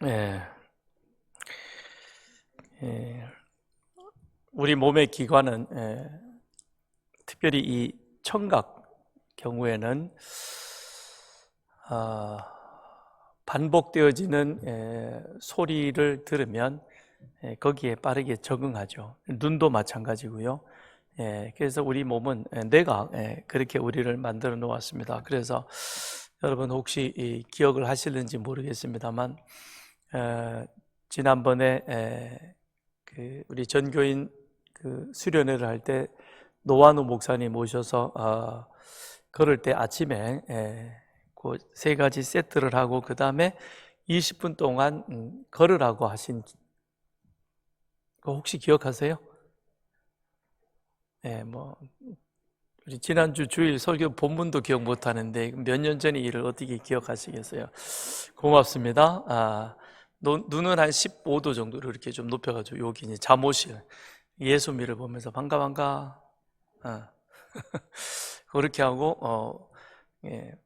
예, 예, 우리 몸의 기관은 특별히 이 청각 경우에는 반복되어지는 소리를 들으면 거기에 빠르게 적응하죠. 눈도 마찬가지고요. 그래서 우리 몸은 뇌가 그렇게 우리를 만들어 놓았습니다. 그래서 여러분 혹시 기억을 하실는지 모르겠습니다만 지난번에 우리 전교인 수련회를 할 때 노환우 목사님 모셔서 걸을 때 아침에 그 세 가지 세트를 하고 그 다음에 20분 동안 걸으라고 하신 거 혹시 기억하세요? 우리 지난주 주일 설교 본문도 기억 못하는데 몇 년 전의 일을 어떻게 기억하시겠어요? 고맙습니다. 눈은 한 15도 정도로 이렇게 좀 높여가지고 여기 이제 잠옷실 예수미를 보면서 반가 그렇게 하고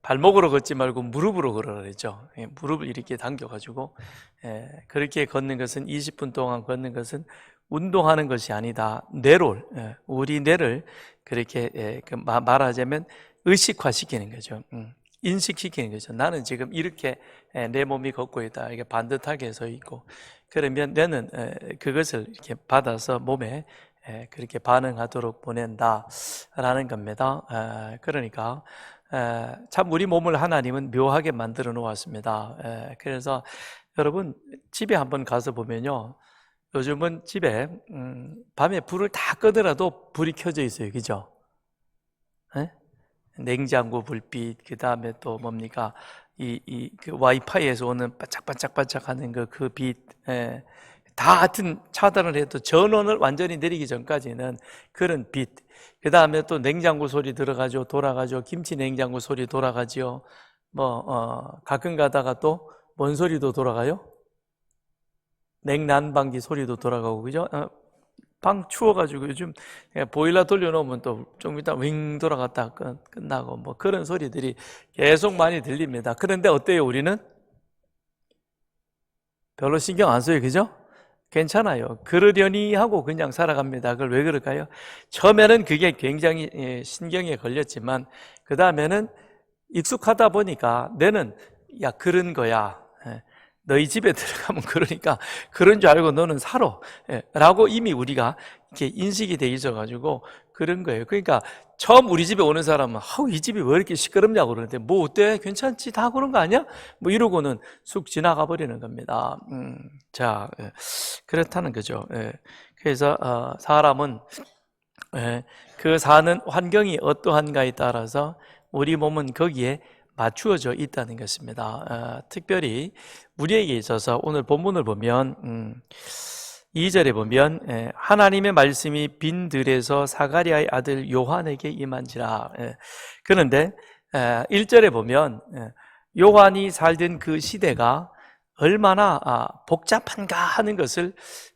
발목으로 걷지 말고 무릎으로 걸으라 그랬죠. 무릎을 이렇게 당겨가지고 그렇게 걷는 것은 20분 동안 걷는 것은 운동하는 것이 아니다. 뇌를 우리 뇌를 그렇게 말하자면 의식화시키는 거죠. 인식시키는 거죠. 나는 지금 이렇게 내 몸이 걷고 있다. 이게 반듯하게 서 있고 그러면 뇌는 그것을 이렇게 받아서 몸에 그렇게 반응하도록 보낸다라는 겁니다. 그러니까 참 우리 몸을 하나님은 묘하게 만들어 놓았습니다. 그래서 여러분 집에 한번 가서 보면요, 요즘은 집에 밤에 불을 다 끄더라도 불이 켜져 있어요. 그죠? 냉장고 불빛, 그 다음에 또 뭡니까? 그 와이파이에서 오는 반짝반짝반짝하는 그 빛, 다 하여튼 차단을 해도 전원을 완전히 내리기 전까지는 그런 빛, 그 다음에 또 냉장고 소리 들어가죠. 돌아가죠. 김치 냉장고 소리 돌아가죠. 가끔 가다가 또 뭔 소리도 돌아가요? 냉난방기 소리도 돌아가고, 그죠? 방 추워가지고 요즘 보일러 돌려놓으면 또 좀 이따 윙 돌아갔다 끝나고 뭐 그런 소리들이 계속 많이 들립니다. 그런데 어때요? 우리는 별로 신경 안 써요. 그죠? 괜찮아요. 그러려니 하고 그냥 살아갑니다. 그걸 왜 그럴까요? 처음에는 그게 굉장히 신경에 걸렸지만 그 다음에는 익숙하다 보니까 너는 야 그런 거야. 너희 집에 들어가면 그러니까 그런 줄 알고 너는 살아. 라고 이미 우리가 이렇게 인식이 돼 있어가지고 그런 거예요. 그러니까 처음 우리 집에 오는 사람은 이 집이 왜 이렇게 시끄럽냐고 그러는데 뭐 어때? 괜찮지? 다 그런 거 아니야? 뭐 이러고는 쑥 지나가 버리는 겁니다. 자, 그렇다는 거죠. 그래서 사람은 그 사는 환경이 어떠한가에 따라서 우리 몸은 거기에 맞추어져 있다는 것입니다. 특별히 우리에게 있어서 오늘 본문을 보면 2절에 보면 하나님의 말씀이 빈 들에서 사가랴의 아들 요한에게 임한지라. 그런데 1절에 보면 요한이 살던 그 시대가 얼마나 복잡한가 하는 것을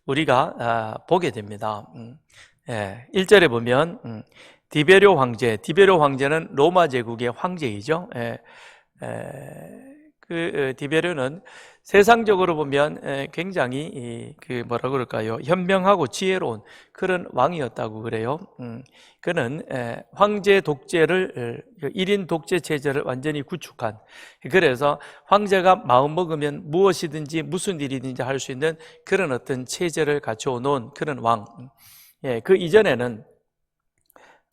우리가 보게 됩니다. 1절에 보면 디베료 황제는 로마 제국의 황제이죠. 그 디베료는 세상적으로 보면 굉장히 뭐라 그럴까요? 현명하고 지혜로운 그런 왕이었다고 그래요. 그는 황제 독재를 1인 독재 체제를 완전히 구축한, 그래서 황제가 마음 먹으면 무엇이든지 무슨 일이든지 할 수 있는 그런 어떤 체제를 갖춰 놓은 그런 왕. 그 이전에는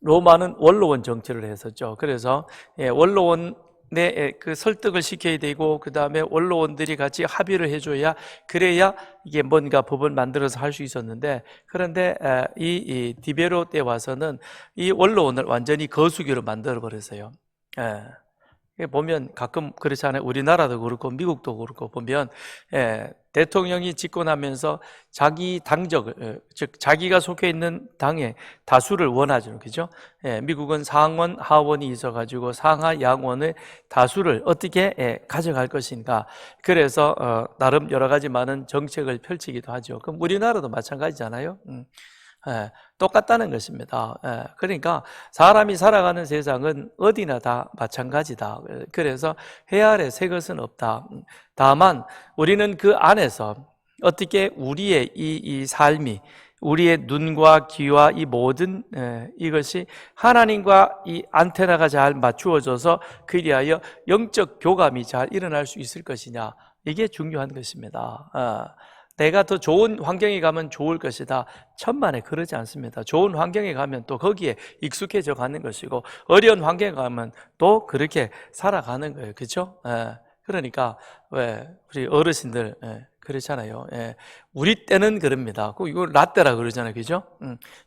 로마는 원로원 정치를 했었죠. 그래서 원로원의 그 설득을 시켜야 되고 그 다음에 원로원들이 같이 합의를 해줘야 그래야 이게 뭔가 법을 만들어서 할 수 있었는데, 그런데 이 디베로 때 와서는 이 원로원을 완전히 거수기로 만들어 버렸어요. 보면 가끔 그렇잖아요. 우리나라도 그렇고 미국도 그렇고 보면 대통령이 집권하면서 자기 당적을, 즉 자기가 속해 있는 당의 다수를 원하죠. 그죠? 미국은 상원, 하원이 있어가지고 상하, 양원의 다수를 어떻게 가져갈 것인가. 그래서 나름 여러 가지 많은 정책을 펼치기도 하죠. 그럼 우리나라도 마찬가지잖아요. 예, 똑같다는 것입니다. 예, 그러니까 사람이 살아가는 세상은 어디나 다 마찬가지다. 그래서 해 아래 새 것은 없다. 다만 우리는 그 안에서 어떻게 우리의 이 삶이, 우리의 눈과 귀와 이 모든 이것이 하나님과 이 안테나가 잘 맞추어져서 그리하여 영적 교감이 잘 일어날 수 있을 것이냐, 이게 중요한 것입니다. 내가 더 좋은 환경에 가면 좋을 것이다, 천만에 그러지 않습니다. 좋은 환경에 가면 또 거기에 익숙해져 가는 것이고, 어려운 환경에 가면 또 그렇게 살아가는 거예요. 그렇죠? 그러니까 왜 우리 어르신들 그렇잖아요. 우리 때는 그럽니다. 이걸 라떼라 그러잖아요. 그죠?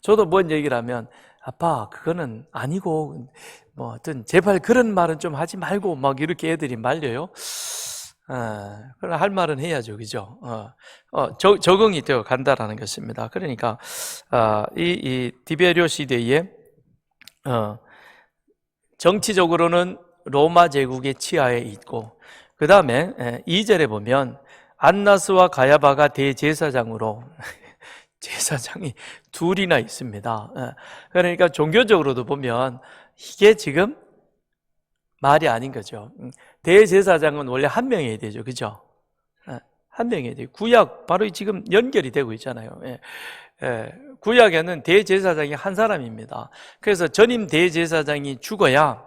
저도 뭔 얘기를 하면, 아빠 그거는 아니고 뭐 하여튼 제발 그런 말은 좀 하지 말고 막 이렇게 애들이 말려요. 그러나 할 말은 해야죠. 그죠? 적응이 되어 간다라는 것입니다. 그러니까 이 디베리오 시대에 정치적으로는 로마 제국의 치하에 있고, 그 다음에 2절에 보면 안나스와 가야바가 대제사장으로 제사장이 둘이나 있습니다. 그러니까 종교적으로도 보면 이게 지금 말이 아닌 거죠. 대제사장은 원래 한 명이어야 되죠. 그죠? 한 명이어야 돼요. 구약 바로 지금 연결이 되고 있잖아요. 구약에는 대제사장이 한 사람입니다. 그래서 전임 대제사장이 죽어야,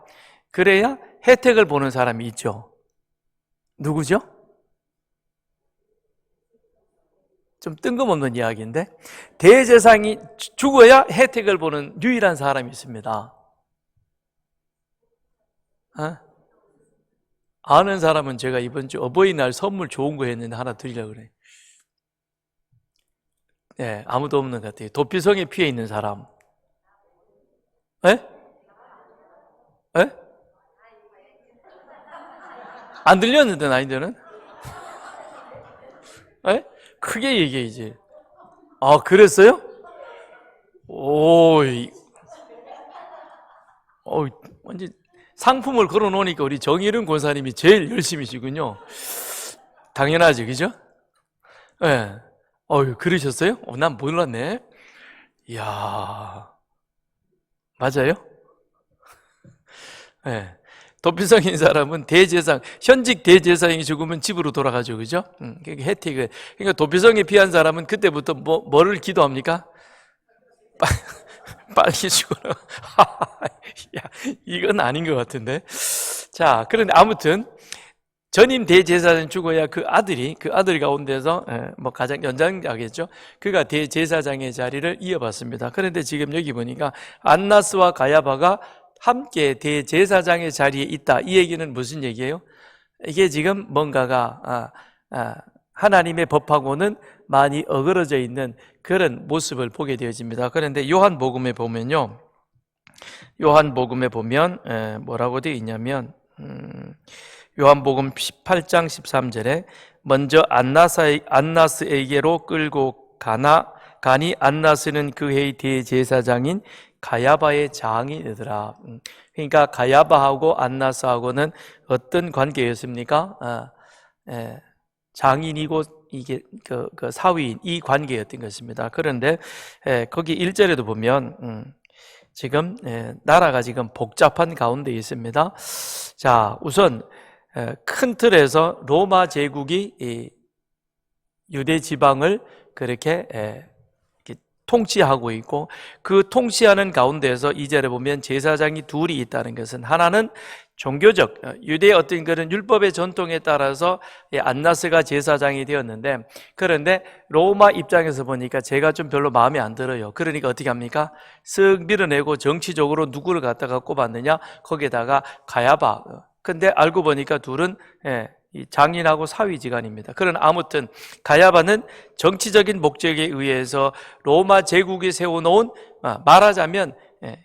그래야 혜택을 보는 사람이 있죠. 누구죠? 좀 뜬금없는 이야기인데, 대제사장이 죽어야 혜택을 보는 유일한 사람이 있습니다. 아는 사람은 제가 이번 주 어버이날 선물 좋은 거 했는데 하나 드리려고 그래. 아무도 없는 것 같아요. 도피성에 피해 있는 사람. 안 들렸는데, 나이들은? 크게 얘기해야지. 그랬어요? 완전 상품을 걸어 놓으니까 우리 정일은 권사님이 제일 열심히시군요. 당연하지, 그죠? 그러셨어요? 난 몰랐네. 이야, 맞아요? 도피성인 사람은 대제사장, 현직 대제사장이 죽으면 집으로 돌아가죠, 그죠? 그러니까 혜택을. 그러니까 도피성에 피한 사람은 그때부터 뭐를 기도합니까? 빨리 죽어라. 야, 이건 아닌 것 같은데. 자, 그런데 아무튼 전임 대제사장 죽어야 그 아들 가운데서 뭐 가장 연장자겠죠. 그가 대제사장의 자리를 이어받습니다. 그런데 지금 여기 보니까 안나스와 가야바가 함께 대제사장의 자리에 있다. 이 얘기는 무슨 얘기예요? 이게 지금 뭔가가 하나님의 법하고는 많이 어그러져 있는 그런 모습을 보게 되어집니다. 그런데 요한복음에 보면요, 요한복음에 보면 뭐라고 되어 있냐면 요한복음 18장 13절에 먼저 안나스에게로 끌고 가니 안나스는 그 해의 대제사장인 가야바의 장인이더라. 그러니까 가야바하고 안나스하고는 어떤 관계였습니까? 장인이고 이게 그 사위인 이 관계였던 것입니다. 그런데 거기 1절에도 보면 지금 나라가 지금 복잡한 가운데 있습니다. 자, 우선 큰 틀에서 로마 제국이 유대 지방을 그렇게 통치하고 있고, 그 통치하는 가운데에서 2절에 보면 제사장이 둘이 있다는 것은, 하나는 종교적 유대의 어떤 그런 율법의 전통에 따라서 안나스가 제사장이 되었는데, 그런데 로마 입장에서 보니까 제가 좀 별로 마음에 안 들어요. 그러니까 어떻게 합니까? 쓱 밀어내고 정치적으로 누구를 갖다가 꼽았느냐? 거기에다가 가야바. 근데 알고 보니까 둘은 이 장인하고 사위지간입니다. 그러나 아무튼 가야바는 정치적인 목적에 의해서 로마 제국이 세워놓은, 말하자면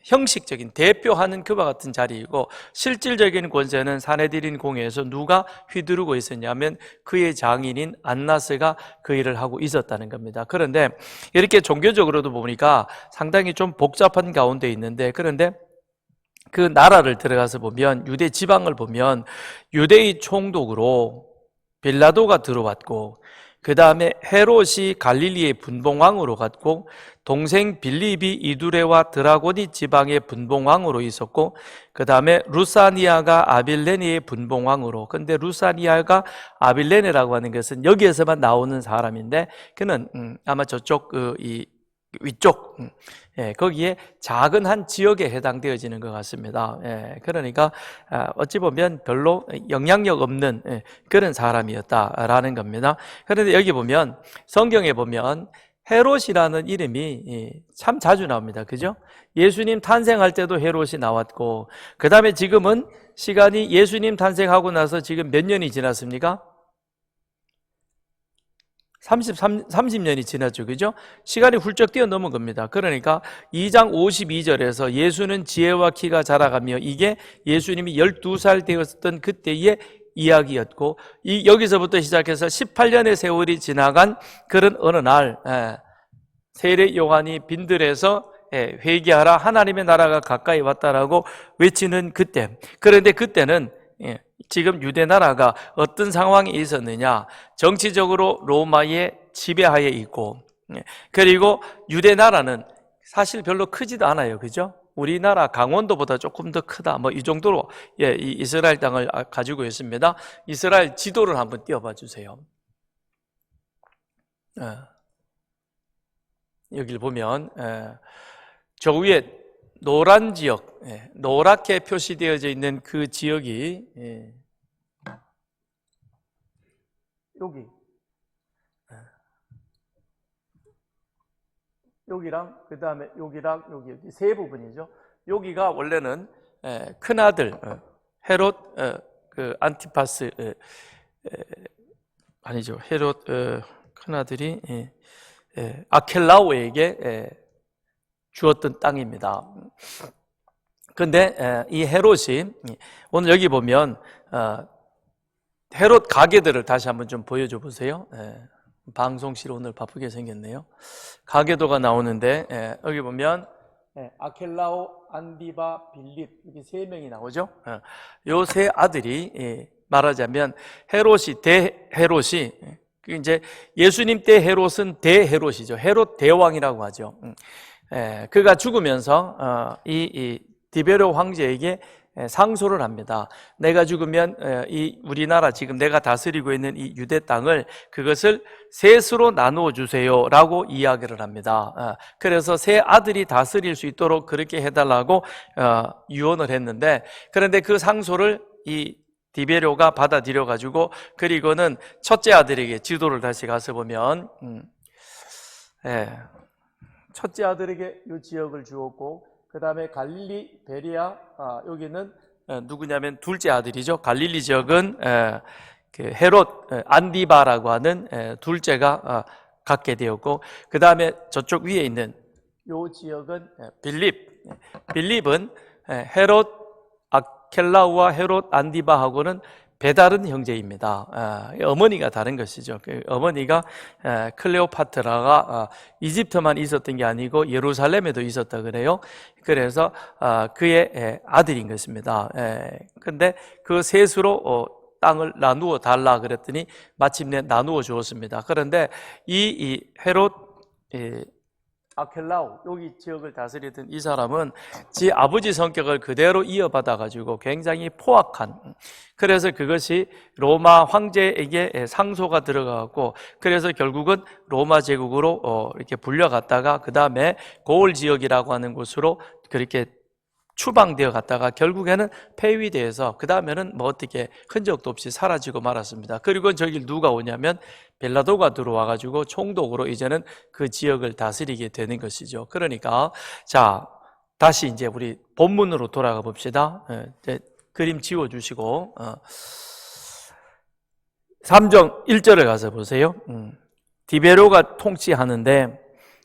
형식적인 대표하는 그와 같은 자리이고, 실질적인 권세는 사내들인 공회에서 누가 휘두르고 있었냐면 그의 장인인 안나스가 그 일을 하고 있었다는 겁니다. 그런데 이렇게 종교적으로도 보니까 상당히 좀 복잡한 가운데 있는데, 그런데 그 나라를 들어가서 보면, 유대 지방을 보면 유대의 총독으로 빌라도가 들어왔고, 그 다음에 헤롯이 갈릴리의 분봉왕으로 갔고, 동생 빌립이 이두레와 드라고니 지방의 분봉왕으로 있었고, 그 다음에 루사니아가 아빌레네의 분봉왕으로. 근데 루사니아가 아빌레네라고 하는 것은 여기에서만 나오는 사람인데, 그는 아마 저쪽 위쪽, 거기에 작은 한 지역에 해당되어지는 것 같습니다. 그러니까 어찌 보면 별로 영향력 없는 그런 사람이었다라는 겁니다. 그런데 여기 보면, 성경에 보면 헤롯이라는 이름이 참 자주 나옵니다. 그죠? 예수님 탄생할 때도 헤롯이 나왔고, 그 다음에 지금은 시간이 예수님 탄생하고 나서 지금 몇 년이 지났습니까? 30년이 지났죠. 그죠? 시간이 훌쩍 뛰어넘은 겁니다. 그러니까 2장 52절에서 예수는 지혜와 키가 자라가며, 이게 예수님이 12살 되었던 그때의 이야기였고, 여기서부터 시작해서 18년의 세월이 지나간 그런 어느 날, 세례 요한이 빈들에서 회개하라, 하나님의 나라가 가까이 왔다라고 외치는 그때. 그런데 그때는 지금 유대 나라가 어떤 상황이 있었느냐, 정치적으로 로마의 지배하에 있고, 그리고 유대 나라는 사실 별로 크지도 않아요. 그죠? 우리나라 강원도보다 조금 더 크다, 뭐 이 정도로 이 이스라엘 땅을 가지고 있습니다. 이스라엘 지도를 한번 띄워봐 주세요. 여기를 보면 저 위에 노란 지역, 노랗게 표시되어져 있는 그 지역이 여기랑 그 다음에 여기랑 여기 세 부분이죠. 여기가 원래는 큰아들 헤롯 그 안티파스 아니죠. 헤롯 큰아들이 아켈라오에게 주었던 땅입니다. 근데 이 헤롯이, 오늘 여기 보면 헤롯 가게들을 다시 한번 좀 보여줘 보세요. 방송실 오늘 바쁘게 생겼네요. 가게도가 나오는데, 여기 보면 아켈라오, 안디바, 빌립, 이렇게 세 명이 나오죠. 요 세 아들이 말하자면 헤롯이, 대헤롯이, 이제 예수님 때 헤롯은 대헤롯이죠. 헤롯 대왕이라고 하죠. 그가 죽으면서 이 디베로 황제에게 상소를 합니다. 내가 죽으면 이 우리나라 지금 내가 다스리고 있는 이 유대 땅을, 그것을 셋으로 나누어 주세요 라고 이야기를 합니다. 그래서 세 아들이 다스릴 수 있도록 그렇게 해달라고 유언을 했는데, 그런데 그 상소를 이 디베료가 받아들여 가지고, 그리고는 첫째 아들에게, 지도를 다시 가서 보면 첫째 아들에게 이 지역을 주었고, 그 다음에 갈릴리, 베리아, 여기는 누구냐면 둘째 아들이죠. 갈릴리 지역은 그 헤롯 안디바라고 하는 둘째가 갖게 되었고, 그 다음에 저쪽 위에 있는 이 지역은 빌립은 헤롯 아켈라우와 헤롯 안디바하고는 배다른 형제입니다. 어머니가 다른 것이죠. 어머니가 클레오파트라가 이집트만 있었던 게 아니고 예루살렘에도 있었다 그래요. 그래서 그의 아들인 것입니다. 근데 그 셋으로 땅을 나누어 달라 그랬더니 마침내 나누어 주었습니다. 그런데 이 헤롯 아켈라우, 여기 지역을 다스리던 이 사람은 지 아버지 성격을 그대로 이어받아 가지고 굉장히 포악한, 그래서 그것이 로마 황제에게 상소가 들어가고, 그래서 결국은 로마 제국으로 이렇게 불려갔다가 그 다음에 고을 지역이라고 하는 곳으로 그렇게 추방되어 갔다가 결국에는 폐위되어서 그 다음에는 뭐 어떻게 흔적도 없이 사라지고 말았습니다. 그리고 저길 누가 오냐면 빌라도가 들어와가지고 총독으로 이제는 그 지역을 다스리게 되는 것이죠. 그러니까 자, 다시 이제 우리 본문으로 돌아가 봅시다. 그림 지워주시고 3장 1절에 가서 보세요. 디베로가 통치하는데,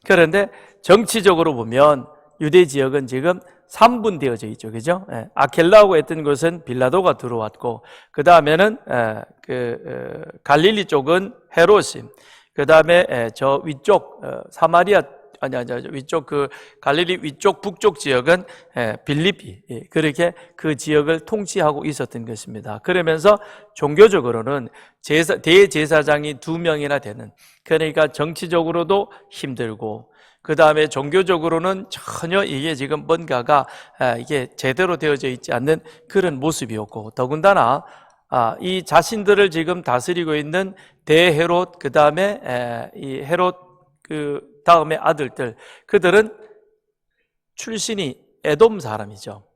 그런데 정치적으로 보면 유대 지역은 지금 3분되어져 있죠. 그죠? 아켈라고 했던 곳은 빌라도가 들어왔고, 그 다음에는 갈릴리 쪽은 헤롯이, 그 다음에 저 위쪽 사마리아 위쪽 그 갈릴리 위쪽 북쪽 지역은 빌립비, 그렇게 그 지역을 통치하고 있었던 것입니다. 그러면서 종교적으로는 대제사장이 2명이나 되는, 그러니까 정치적으로도 힘들고, 그 다음에 종교적으로는 전혀 이게 지금 뭔가가 이게 제대로 되어져 있지 않는 그런 모습이었고, 더군다나 이 자신들을 지금 다스리고 있는 대헤롯, 그 다음에 이 헤롯 그 다음에 아들들, 그들은 출신이 에돔 사람이죠.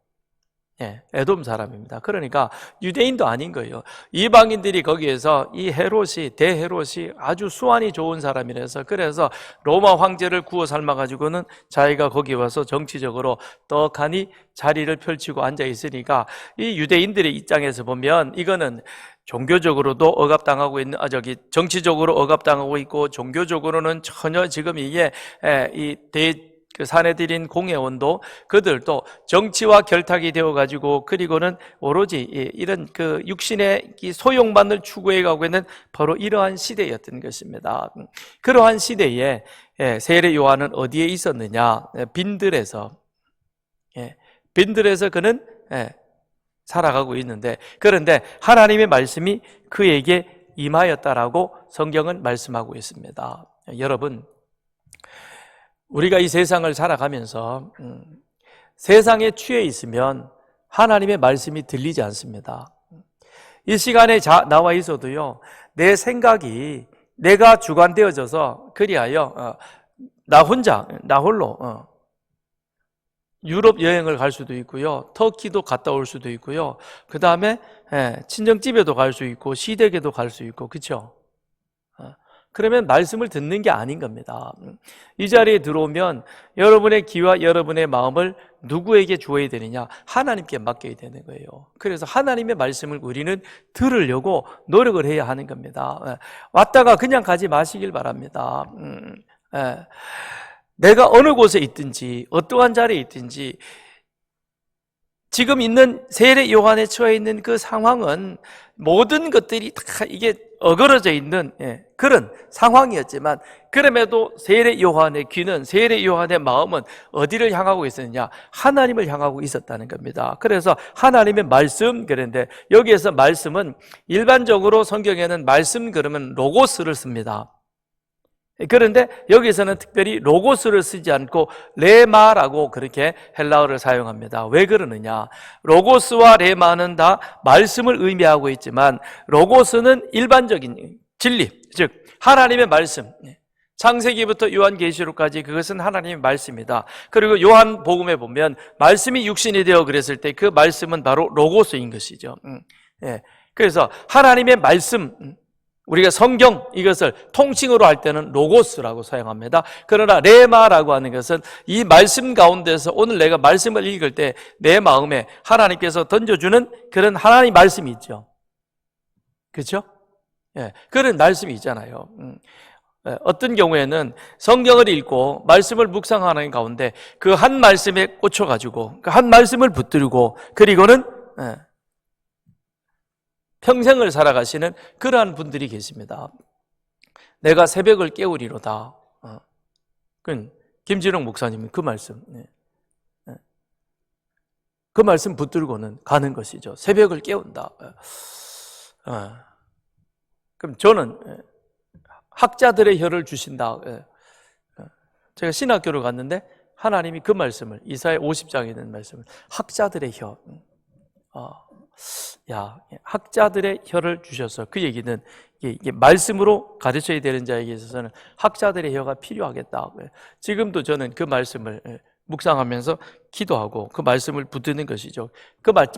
에돔 사람입니다. 그러니까 유대인도 아닌 거예요. 이방인들이 거기에서 이 대헤롯이 아주 수완이 좋은 사람이라서, 그래서 로마 황제를 구워 삶아가지고는 자기가 거기 와서 정치적으로 떡하니 자리를 펼치고 앉아 있으니까, 이 유대인들의 입장에서 보면 이거는 종교적으로도 억압당하고 있는, 정치적으로 억압당하고 있고, 종교적으로는 전혀 지금 이게 그 사내들인 공회원도 그들도 정치와 결탁이 되어가지고, 그리고는 오로지 이런 그 육신의 소용만을 추구해 가고 있는 바로 이러한 시대였던 것입니다. 그러한 시대에 세례 요한은 어디에 있었느냐? 빈들에서 그는 살아가고 있는데, 그런데 하나님의 말씀이 그에게 임하였다라고 성경은 말씀하고 있습니다. 여러분, 우리가 이 세상을 살아가면서 세상에 취해 있으면 하나님의 말씀이 들리지 않습니다. 이 시간에 나와 있어도요, 내 생각이 내가 주관되어져서 그리하여 나 홀로 유럽 여행을 갈 수도 있고요, 터키도 갔다 올 수도 있고요, 그 다음에 친정집에도 갈 수 있고 시댁에도 갈 수 있고, 그렇죠? 그러면 말씀을 듣는 게 아닌 겁니다. 이 자리에 들어오면 여러분의 귀와 여러분의 마음을 누구에게 주어야 되느냐? 하나님께 맡겨야 되는 거예요. 그래서 하나님의 말씀을 우리는 들으려고 노력을 해야 하는 겁니다. 왔다가 그냥 가지 마시길 바랍니다. 내가 어느 곳에 있든지 어떠한 자리에 있든지 지금 있는 세례 요한에 처해 있는 그 상황은 모든 것들이 다 이게 어그러져 있는 그런 상황이었지만, 그럼에도 세례 요한의 귀는, 세례 요한의 마음은 어디를 향하고 있었느냐? 하나님을 향하고 있었다는 겁니다. 그래서 하나님의 말씀, 그런데 여기에서 말씀은 일반적으로 성경에는 말씀 그러면 로고스를 씁니다. 그런데 여기서는 특별히 로고스를 쓰지 않고 레마라고 그렇게 헬라어를 사용합니다. 왜 그러느냐? 로고스와 레마는 다 말씀을 의미하고 있지만, 로고스는 일반적인 진리, 즉 하나님의 말씀, 창세기부터 요한계시록까지 그것은 하나님의 말씀이다. 그리고 요한복음에 보면 말씀이 육신이 되어 그랬을 때 그 말씀은 바로 로고스인 것이죠. 그래서 하나님의 말씀, 우리가 성경, 이것을 통칭으로 할 때는 로고스라고 사용합니다. 그러나 레마라고 하는 것은 이 말씀 가운데서 오늘 내가 말씀을 읽을 때 내 마음에 하나님께서 던져주는 그런 하나님 말씀이 있죠. 그렇죠? 그런 말씀이 있잖아요. 어떤 경우에는 성경을 읽고 말씀을 묵상하는 가운데 그 한 말씀에 꽂혀가지고 그 한 말씀을 붙들고, 그리고는 평생을 살아가시는 그러한 분들이 계십니다. 내가 새벽을 깨우리로다. 그건 김진웅 목사님은 그 말씀, 그 말씀 붙들고는 가는 것이죠. 새벽을 깨운다. 그럼 저는 학자들의 혀를 주신다. 제가 신학교를 갔는데 하나님이 그 말씀을, 이사야 50장에 있는 말씀을, 학자들의 혀, 학자들의 혀를 주셔서, 그 얘기는 이게 말씀으로 가르쳐야 되는 자에게 있어서는 학자들의 혀가 필요하겠다. 지금도 저는 그 말씀을 묵상하면서 기도하고 그 말씀을 붙드는 것이죠.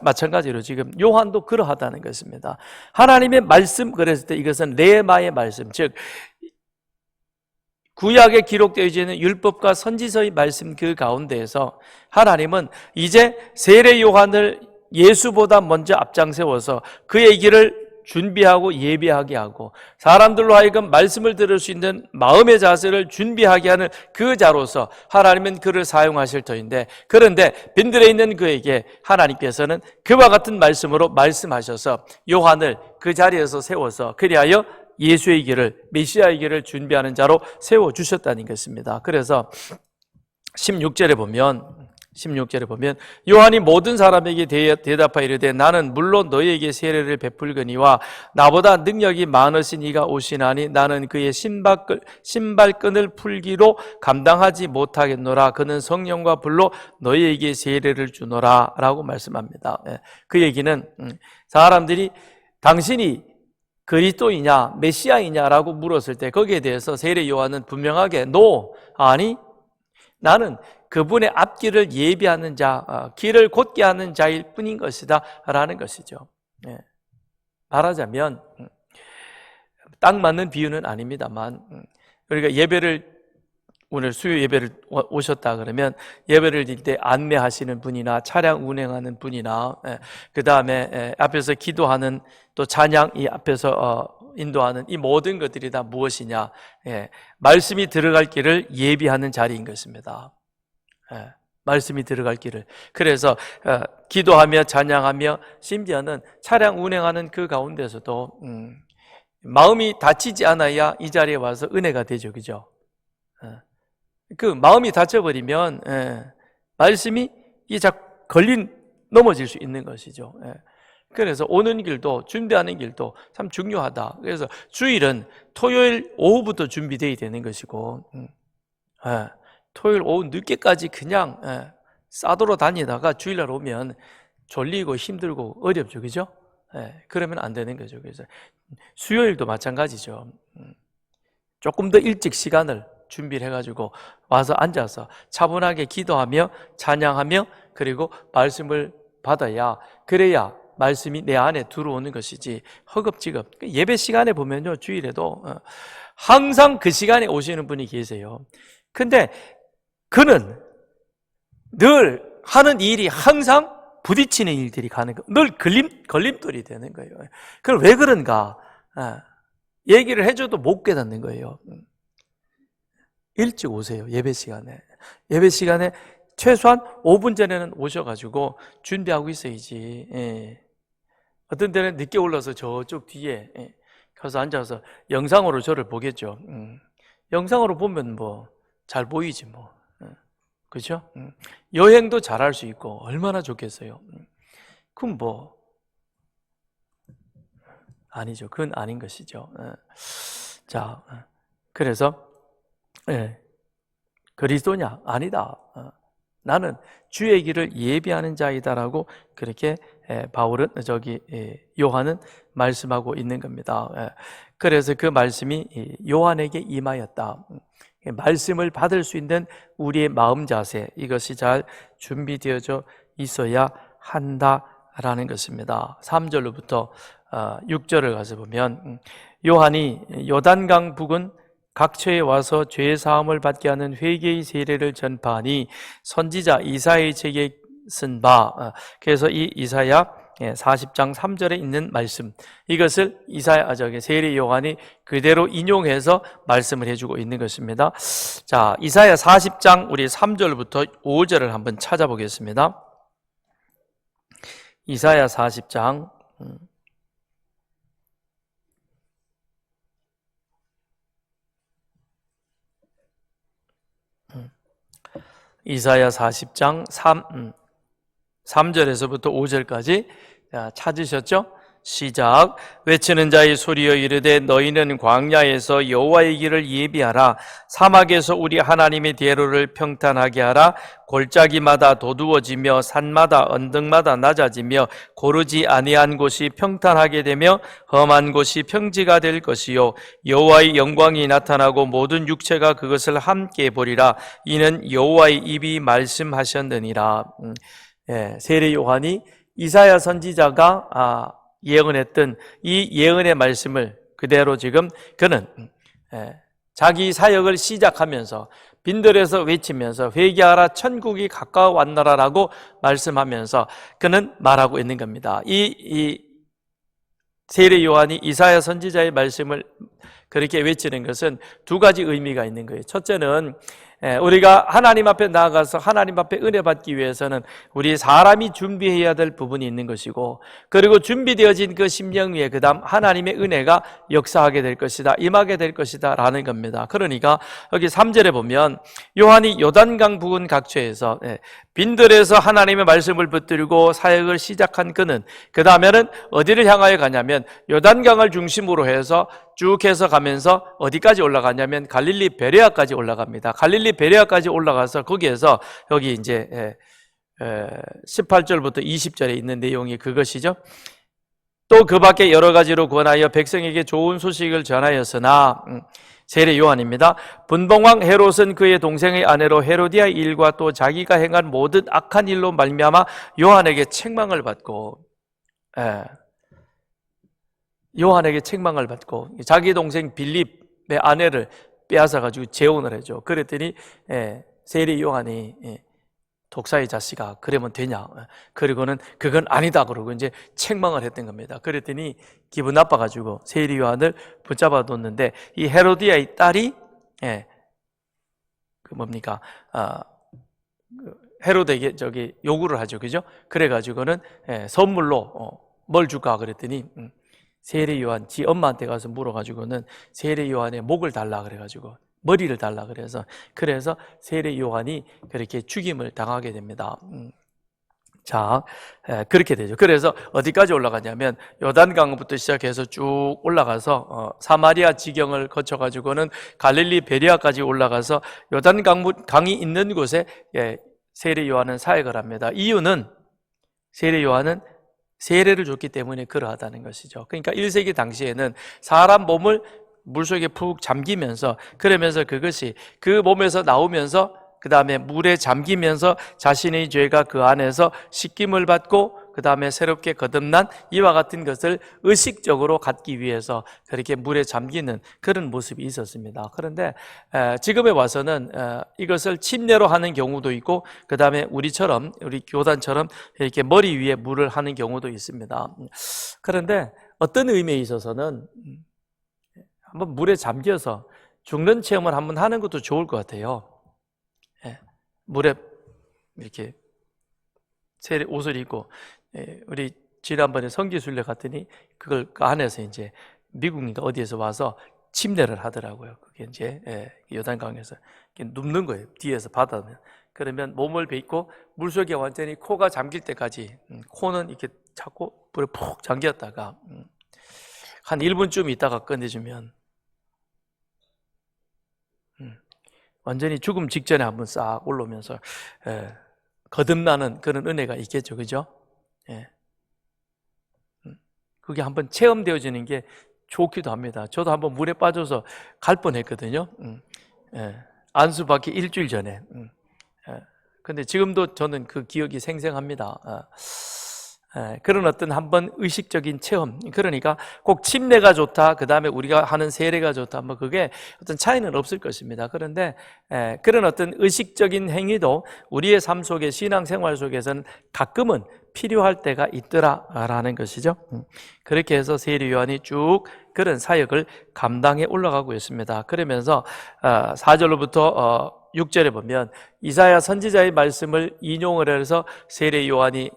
마찬가지로 지금 요한도 그러하다는 것입니다. 하나님의 말씀, 그랬을 때 이것은 레마의 말씀, 즉 구약에 기록되어 있는 율법과 선지서의 말씀 그 가운데에서 하나님은 이제 세례 요한을 예수보다 먼저 앞장세워서 그의 길을 준비하고 예비하게 하고, 사람들로 하여금 말씀을 들을 수 있는 마음의 자세를 준비하게 하는 그 자로서 하나님은 그를 사용하실 터인데, 그런데 빈들에 있는 그에게 하나님께서는 그와 같은 말씀으로 말씀하셔서 요한을 그 자리에서 세워서 그리하여 예수의 길을, 메시아의 길을 준비하는 자로 세워주셨다는 것입니다. 그래서 16절에 보면 요한이 모든 사람에게 대답하여 이르되 나는 물론 너희에게 세례를 베풀거니와 나보다 능력이 많으신 이가 오시나니 나는 그의 신발끈을 풀기로 감당하지 못하겠노라. 그는 성령과 불로 너희에게 세례를 주노라 라고 말씀합니다. 그 얘기는 사람들이 당신이 그리스도이냐 메시아이냐라고 물었을 때 거기에 대해서 세례 요한은 분명하게 아니 나는 그분의 앞길을 예비하는 자, 길을 곧게 하는 자일 뿐인 것이다 라는 것이죠. 말하자면 딱 맞는 비유는 아닙니다만 그러니까 오늘 수요 예배를 오셨다 그러면 예배를 드릴 때 안내하시는 분이나 차량 운행하는 분이나 그 다음에 앞에서 기도하는 또 찬양 이 앞에서 인도하는 이 모든 것들이 다 무엇이냐? 말씀이 들어갈 길을 예비하는 자리인 것입니다. 말씀이 들어갈 길을. 그래서 기도하며 찬양하며 심지어는 차량 운행하는 그 가운데서도 마음이 다치지 않아야 이 자리에 와서 은혜가 되죠, 그죠? 그 마음이 다쳐버리면 말씀이 넘어질 수 있는 것이죠. 그래서 오는 길도 준비하는 길도 참 중요하다. 그래서 주일은 토요일 오후부터 준비되어야 되는 것이고 토요일 오후 늦게까지 그냥 싸돌아 다니다가 주일날 오면 졸리고 힘들고 어렵죠, 그죠? 그러면 안 되는 거죠. 그래서 수요일도 마찬가지죠. 조금 더 일찍 시간을 준비를 해가지고 와서 앉아서 차분하게 기도하며 찬양하며 그리고 말씀을 받아야 그래야 말씀이 내 안에 들어오는 것이지 허겁지겁. 예배 시간에 보면요 주일에도 항상 그 시간에 오시는 분이 계세요. 근데 그는 늘 하는 일이 항상 부딪히는 일들이 가는 거예요. 늘 걸림돌이 되는 거예요. 그럼 왜 그런가? 얘기를 해줘도 못 깨닫는 거예요. 일찍 오세요. 예배 시간에 최소한 5분 전에는 오셔가지고 준비하고 있어야지. 어떤 때는 늦게 올라서 저쪽 뒤에 가서 앉아서 영상으로 저를 보겠죠. 영상으로 보면 뭐 잘 보이지 뭐. 그렇죠? 여행도 잘할 수 있고 얼마나 좋겠어요. 그럼 뭐 아니죠. 그건 아닌 것이죠. 자, 그래서 그리스도냐? 아니다. 나는 주의 길을 예비하는 자이다라고 그렇게 요한은 말씀하고 있는 겁니다. 그래서 그 말씀이 요한에게 임하였다. 말씀을 받을 수 있는 우리의 마음 자세, 이것이 잘 준비되어져 있어야 한다라는 것입니다. 3절로부터 6절을 가서 보면 요한이 요단강 북은 각처에 와서 죄 사함을 받게 하는 회개의 세례를 전파하니 선지자 이사야의 책에 쓴 바, 그래서 이 이사야 40장 3절에 있는 말씀, 이것을 세례 요한이 그대로 인용해서 말씀을 해주고 있는 것입니다. 자, 이사야 40장 우리 3절부터 5절을 한번 찾아보겠습니다. 이사야 40장 이사야 40장 3절에서부터 5절까지 찾으셨죠? 시작. 외치는 자의 소리여 이르되 너희는 광야에서 여호와의 길을 예비하라. 사막에서 우리 하나님의 대로를 평탄하게 하라. 골짜기마다 도두어지며 산마다 언덕마다 낮아지며 고르지 아니한 곳이 평탄하게 되며 험한 곳이 평지가 될 것이요 여호와의 영광이 나타나고 모든 육체가 그것을 함께 보리라. 이는 여호와의 입이 말씀하셨느니라. 세례 요한이 이사야 선지자가 예언했던 이 예언의 말씀을 그대로 지금 그는 자기 사역을 시작하면서 빈들에서 외치면서 회개하라 천국이 가까워 왔노라라고 말씀하면서 그는 말하고 있는 겁니다. 이 세례 요한이 이사야 선지자의 말씀을 그렇게 외치는 것은 두 가지 의미가 있는 거예요. 첫째는 우리가 하나님 앞에 나아가서 하나님 앞에 은혜 받기 위해서는 우리 사람이 준비해야 될 부분이 있는 것이고, 그리고 준비되어진 그 심령 위에 그 다음 하나님의 은혜가 역사하게 될 것이다, 임하게 될 것이다 라는 겁니다. 그러니까 여기 3절에 보면 요한이 요단강 부근 각처에서 빈들에서 하나님의 말씀을 붙들고 사역을 시작한 그는 그 다음에는 어디를 향하여 가냐면 요단강을 중심으로 해서 쭉 해서 가면서 어디까지 올라가냐면 갈릴리 베레아까지 올라갑니다. 갈릴리 베레아까지 올라가서 거기에서 여기 이제 18절부터 20절에 있는 내용이 그것이죠. 또 그 밖에 여러 가지로 권하여 백성에게 좋은 소식을 전하였으나, 세례 요한입니다. 분봉왕 헤롯은 그의 동생의 아내로 헤로디아의 일과 또 자기가 행한 모든 악한 일로 말미암아 요한에게 책망을 받고, 요한에게 책망을 받고 자기 동생 빌립의 아내를 빼앗아 가지고 재혼을 해줘. 그랬더니 세례 요한이 독사의 자식아 그러면 되냐? 그리고는 그건 아니다 그러고 이제 책망을 했던 겁니다. 그랬더니 기분 나빠 가지고 세례 요한을 붙잡아 뒀는데, 이 헤로디아의 딸이 그 뭡니까? 헤롯에게 저기 요구를 하죠, 그죠? 그래 가지고는 선물로 뭘 줄까 그랬더니 세례 요한 지 엄마한테 가서 물어 가지고는 세례 요한의 목을 달라 그래 가지고 머리를 달라 그래서 세례 요한이 그렇게 죽임을 당하게 됩니다. 자, 그렇게 되죠. 그래서 어디까지 올라가냐면 요단강부터 시작해서 쭉 올라가서 사마리아 지경을 거쳐가지고는 갈릴리 베레아까지 올라가서 요단강이 있는 곳에 세례 요한은 사역을 합니다. 이유는 세례 요한은 세례를 줬기 때문에 그러하다는 것이죠. 그러니까 1세기 당시에는 사람 몸을 물속에 푹 잠기면서, 그러면서 그것이 그 몸에서 나오면서 그 다음에 물에 잠기면서 자신의 죄가 그 안에서 씻김을 받고 그 다음에 새롭게 거듭난 이와 같은 것을 의식적으로 갖기 위해서 그렇게 물에 잠기는 그런 모습이 있었습니다. 그런데 지금에 와서는 이것을 침례로 하는 경우도 있고, 그 다음에 우리 교단처럼 이렇게 머리 위에 물을 하는 경우도 있습니다. 그런데 어떤 의미에 있어서는 한번 물에 잠겨서 죽는 체험을 한번 하는 것도 좋을 것 같아요. 물에 이렇게 옷을 입고, 우리 지난번에 성지순례 갔더니 그걸 그 안에서 이제 미국인가 어디에서 와서 침례를 하더라고요. 그게 이제 요단강에서 눕는 거예요. 뒤에서 바다는. 그러면 몸을 뱉고 물속에 완전히 코가 잠길 때까지, 코는 이렇게 자꾸 물에 푹 잠겼다가 한 1분쯤 있다가 꺼내주면 완전히 죽음 직전에 한번 싹 올라오면서 거듭나는 그런 은혜가 있겠죠, 그죠? 그게 한번 체험되어지는 게 좋기도 합니다. 저도 한번 물에 빠져서 갈 뻔했거든요. 안수받기 일주일 전에. 근데 지금도 저는 그 기억이 생생합니다. 그런 어떤 한번 의식적인 체험, 그러니까 꼭 침례가 좋다, 그 다음에 우리가 하는 세례가 좋다, 뭐 그게 어떤 차이는 없을 것입니다. 그런데 그런 어떤 의식적인 행위도 우리의 삶 속에, 신앙생활 속에서는 가끔은 필요할 때가 있더라라는 것이죠. 그렇게 해서 세례 요한이 쭉 그런 사역을 감당해 올라가고 있습니다. 그러면서 4절로부터 6절에 보면 이사야 선지자의 말씀을 인용을 해서 세례 요한이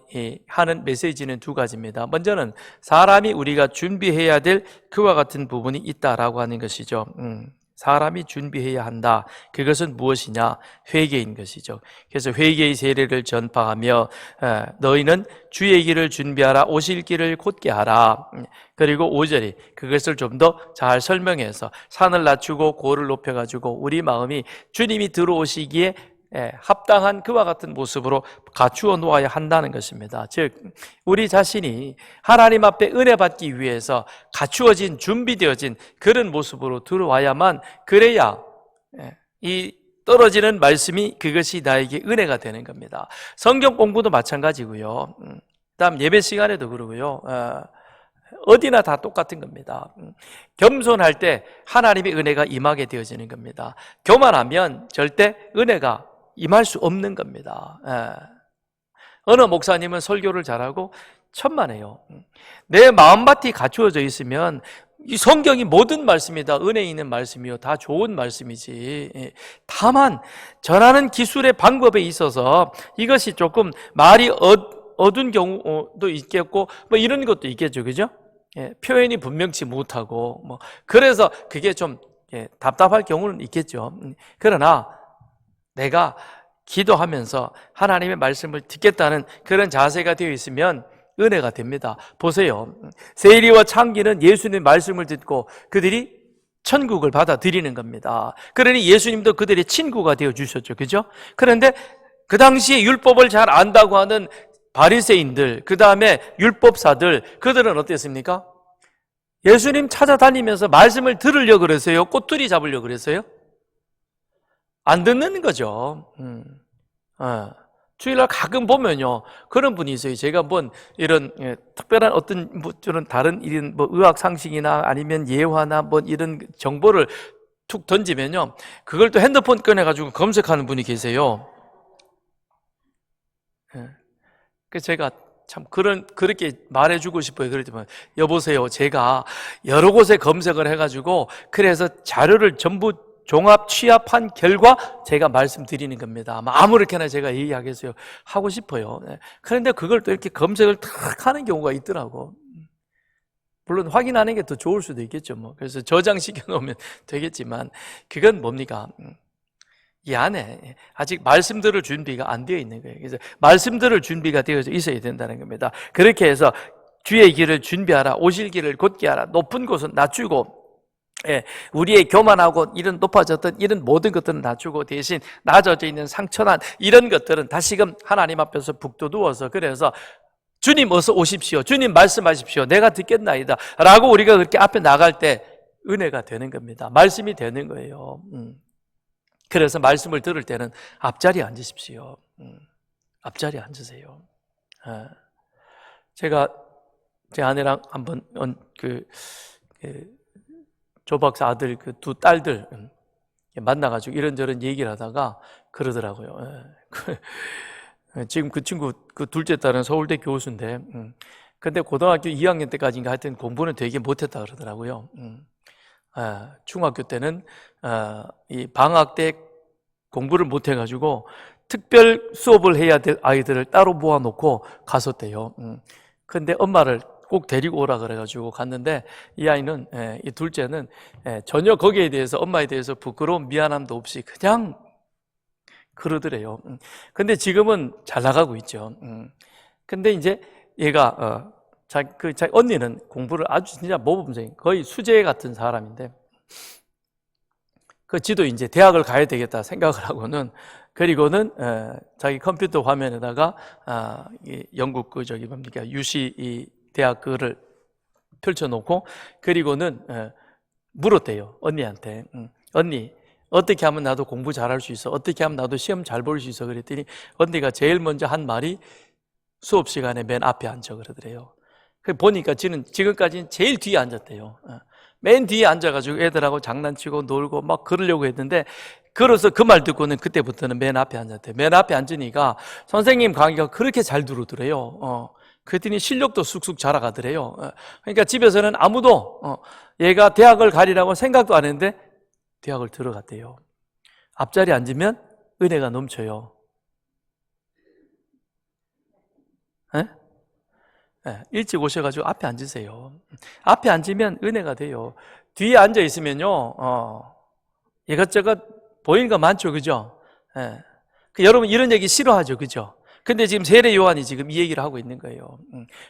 하는 메시지는 두 가지입니다. 먼저는 사람이 우리가 준비해야 될 그와 같은 부분이 있다라고 하는 것이죠. 사람이 준비해야 한다. 그것은 무엇이냐? 회개인 것이죠. 그래서 회개의 세례를 전파하며 너희는 주의 길을 준비하라, 오실 길을 곧게 하라. 그리고 5절이 그것을 좀 더 잘 설명해서 산을 낮추고 고를 높여가지고 우리 마음이 주님이 들어오시기에 합당한 그와 같은 모습으로 갖추어 놓아야 한다는 것입니다. 즉 우리 자신이 하나님 앞에 은혜 받기 위해서 갖추어진, 준비되어진 그런 모습으로 들어와야만, 그래야 이 떨어지는 말씀이 그것이 나에게 은혜가 되는 겁니다. 성경 공부도 마찬가지고요. 그다음 예배 시간에도 그러고요. 어디나 다 똑같은 겁니다. 겸손할 때 하나님의 은혜가 임하게 되어지는 겁니다. 교만하면 절대 은혜가 임할 수 없는 겁니다. 어느 목사님은 설교를 잘하고 천만에요. 내 마음밭이 갖추어져 있으면 이 성경이 모든 말씀이 다 은혜 있는 말씀이요, 다 좋은 말씀이지. 다만 전하는 기술의 방법에 있어서 이것이 조금 말이 어두운 경우도 있겠고 뭐 이런 것도 있겠죠, 그죠? 표현이 분명치 못하고 뭐 그래서 그게 좀 답답할 경우는 있겠죠. 그러나 내가 기도하면서 하나님의 말씀을 듣겠다는 그런 자세가 되어 있으면 은혜가 됩니다. 보세요. 세리와 창기는 예수님의 말씀을 듣고 그들이 천국을 받아들이는 겁니다. 그러니 예수님도 그들의 친구가 되어 주셨죠. 그죠? 그런데 그 당시에 율법을 잘 안다고 하는 바리새인들, 그 다음에 율법사들, 그들은 어땠습니까? 예수님 찾아다니면서 말씀을 들으려고 그랬어요? 꼬투리 잡으려고 그랬어요? 안 듣는 거죠. 주일날 가끔 보면요, 그런 분이 있어요. 제가 한번 이런 특별한 어떤 뭐 저런 다른 이런 뭐 의학 상식이나 아니면 예화나 뭐 이런 정보를 툭 던지면요, 그걸 또 핸드폰 꺼내가지고 검색하는 분이 계세요. 그래서 제가 참 그렇게 말해주고 싶어요. 그렇지만 여보세요, 제가 여러 곳에 검색을 해가지고 그래서 자료를 전부 종합 취합한 결과 제가 말씀드리는 겁니다. 아무렇게나 제가 얘기하겠어요. 하고 싶어요. 그런데 그걸 또 이렇게 검색을 탁 하는 경우가 있더라고. 물론 확인하는 게 더 좋을 수도 있겠죠. 뭐 그래서 저장시켜 놓으면 되겠지만 그건 뭡니까? 이 안에 아직 말씀 들을 준비가 안 되어 있는 거예요. 그래서 말씀 들을 준비가 되어 있어야 된다는 겁니다. 그렇게 해서 주의 길을 준비하라, 오실 길을 곧게 하라, 높은 곳은 낮추고 우리의 교만하고 이런 높아졌던 이런 모든 것들은 낮추고 대신 낮아져 있는 상처난 이런 것들은 다시금 하나님 앞에서 북돋우어서 그래서 주님 어서 오십시오, 주님 말씀하십시오, 내가 듣겠나이다 라고 우리가 그렇게 앞에 나갈 때 은혜가 되는 겁니다. 말씀이 되는 거예요. 그래서 말씀을 들을 때는 앞자리에 앉으십시오. 앞자리에 앉으세요. 제가 제 아내랑 한번 조 박사 아들 그 두 딸들 만나가지고 이런저런 얘기를 하다가 그러더라고요. 지금 그 친구 그 둘째 딸은 서울대 교수인데 근데 고등학교 2학년 때까지인가 하여튼 공부는 되게 못했다 그러더라고요. 중학교 때는 이 방학 때 공부를 못해가지고 특별 수업을 해야 될 아이들을 따로 모아놓고 갔었대요. 근데 엄마를 꼭 데리고 오라 그래가지고 갔는데 이 아이는 이 둘째는 전혀 거기에 대해서 엄마에 대해서 부끄러움 미안함도 없이 그냥 그러더래요. 근데 지금은 잘 나가고 있죠. 근데 이제 얘가 자기 언니는 공부를 아주 진짜 모범생인 거의 수재 같은 사람인데 그 지도 이제 대학을 가야 되겠다 생각을 하고는 그리고는 자기 컴퓨터 화면에다가 영국 그 저기 뭡니까 UC 이 대학 그를 펼쳐놓고 그리고는 물었대요. 언니한테. 언니 어떻게 하면 나도 공부 잘할 수 있어? 어떻게 하면 나도 시험 잘 볼 수 있어? 그랬더니 언니가 제일 먼저 한 말이 수업 시간에 맨 앞에 앉아 그러더래요. 보니까 지금까지는 제일 뒤에 앉았대요. 맨 뒤에 앉아가지고 애들하고 장난치고 놀고 막 그러려고 했는데 그래서 그 말 듣고는 그때부터는 맨 앞에 앉았대요. 맨 앞에 앉으니까 선생님 강의가 그렇게 잘 들어오더래요. 그랬더니 실력도 쑥쑥 자라가더래요. 그러니까 집에서는 아무도 얘가 대학을 가리라고 생각도 안 했는데 대학을 들어갔대요. 앞자리에 앉으면 은혜가 넘쳐요. 일찍 오셔가지고 앞에 앉으세요. 앞에 앉으면 은혜가 돼요. 뒤에 앉아 있으면요, 이것저것 보이는 거 많죠, 그죠? 여러분 이런 얘기 싫어하죠, 그죠? 근데 지금 세례 요한이 지금 이 얘기를 하고 있는 거예요.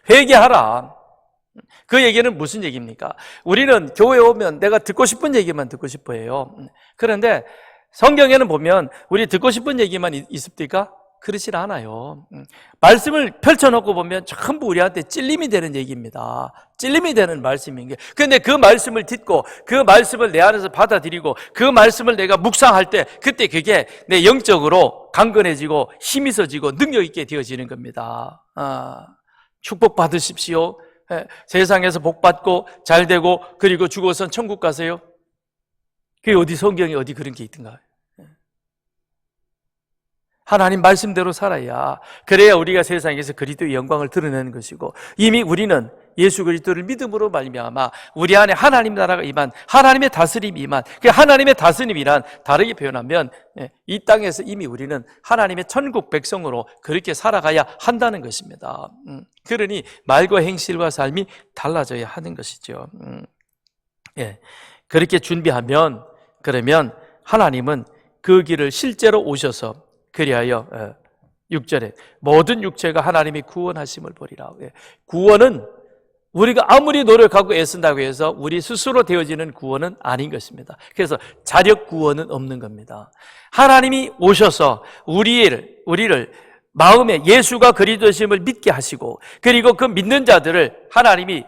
회개하라. 그 얘기는 무슨 얘기입니까? 우리는 교회에 오면 내가 듣고 싶은 얘기만 듣고 싶어 해요. 그런데 성경에는 보면 우리 듣고 싶은 얘기만 있습니까? 그렇지 않아요. 말씀을 펼쳐놓고 보면 전부 우리한테 찔림이 되는 얘기입니다. 찔림이 되는 말씀인 게. 그런데 그 말씀을 듣고 그 말씀을 내 안에서 받아들이고 그 말씀을 내가 묵상할 때 그때 그게 내 영적으로 강건해지고 힘이 있어지고 능력 있게 되어지는 겁니다. 축복 받으십시오. 세상에서 복 받고 잘 되고 그리고 죽어선 천국 가세요. 그게 어디 성경에 어디 그런 게 있던가? 하나님 말씀대로 살아야 그래야 우리가 세상에서 그리스도의 영광을 드러내는 것이고 이미 우리는 예수 그리스도를 믿음으로 말미암아 우리 안에 하나님 나라가 임한, 하나님의 다스림이 임한, 그 하나님의 다스림이란 다르게 표현하면 이 땅에서 이미 우리는 하나님의 천국 백성으로 그렇게 살아가야 한다는 것입니다. 그러니 말과 행실과 삶이 달라져야 하는 것이죠. 그렇게 준비하면, 그러면 하나님은 그 길을 실제로 오셔서 그리하여 6절에 모든 육체가 하나님이 구원하심을 보리라. 구원은 우리가 아무리 노력하고 애쓴다고 해서 우리 스스로 되어지는 구원은 아닌 것입니다. 그래서 자력 구원은 없는 겁니다. 하나님이 오셔서 우리를 마음에 예수가 그리스도심을 믿게 하시고, 그리고 그 믿는 자들을 하나님이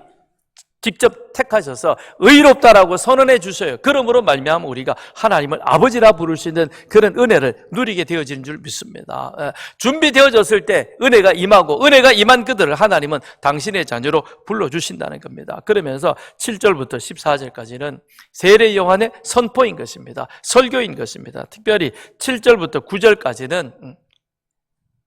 직접 택하셔서 의롭다라고 선언해 주셔요. 그러므로 말미암아 우리가 하나님을 아버지라 부를 수 있는 그런 은혜를 누리게 되어지는 줄 믿습니다. 준비되어졌을 때 은혜가 임하고, 은혜가 임한 그들을 하나님은 당신의 자녀로 불러주신다는 겁니다. 그러면서 7절부터 14절까지는 세례 요한의 선포인 것입니다. 설교인 것입니다. 특별히 7절부터 9절까지는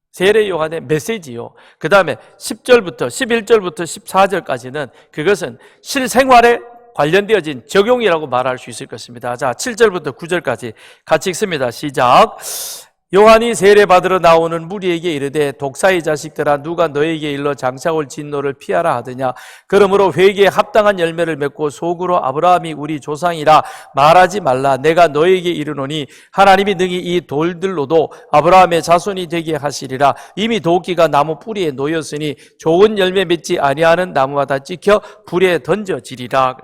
세례 요한의 메시지요. 그 다음에 10절부터 11절부터 14절까지는 그것은 실생활에 관련되어진 적용이라고 말할 수 있을 것입니다. 자, 7절부터 9절까지 같이 읽습니다. 시작. 요한이 세례받으러 나오는 무리에게 이르되 독사의 자식들아 누가 너에게 일러 장차올 진노를 피하라 하더냐. 그러므로 회개에 합당한 열매를 맺고 속으로 아브라함이 우리 조상이라 말하지 말라. 내가 너에게 이르노니 하나님이 능히 이 돌들로도 아브라함의 자손이 되게 하시리라. 이미 도끼가 나무 뿌리에 놓였으니 좋은 열매 맺지 아니하는 나무마다 찍혀 불에 던져지리라.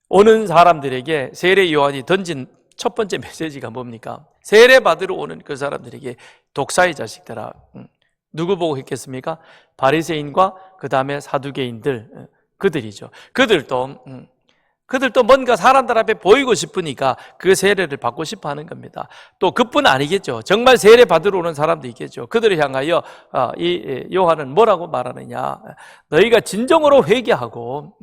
오는 사람들에게 세례 요한이 던진 첫 번째 메시지가 뭡니까? 세례 받으러 오는 그 사람들에게 독사의 자식들아, 누구 보고 했겠습니까? 바리새인과 그 다음에 사두개인들, 그들이죠. 그들도 뭔가 사람들 앞에 보이고 싶으니까 그 세례를 받고 싶어 하는 겁니다. 또 그뿐 아니겠죠. 정말 세례 받으러 오는 사람도 있겠죠. 그들을 향하여 이 요한은 뭐라고 말하느냐? 너희가 진정으로 회개하고,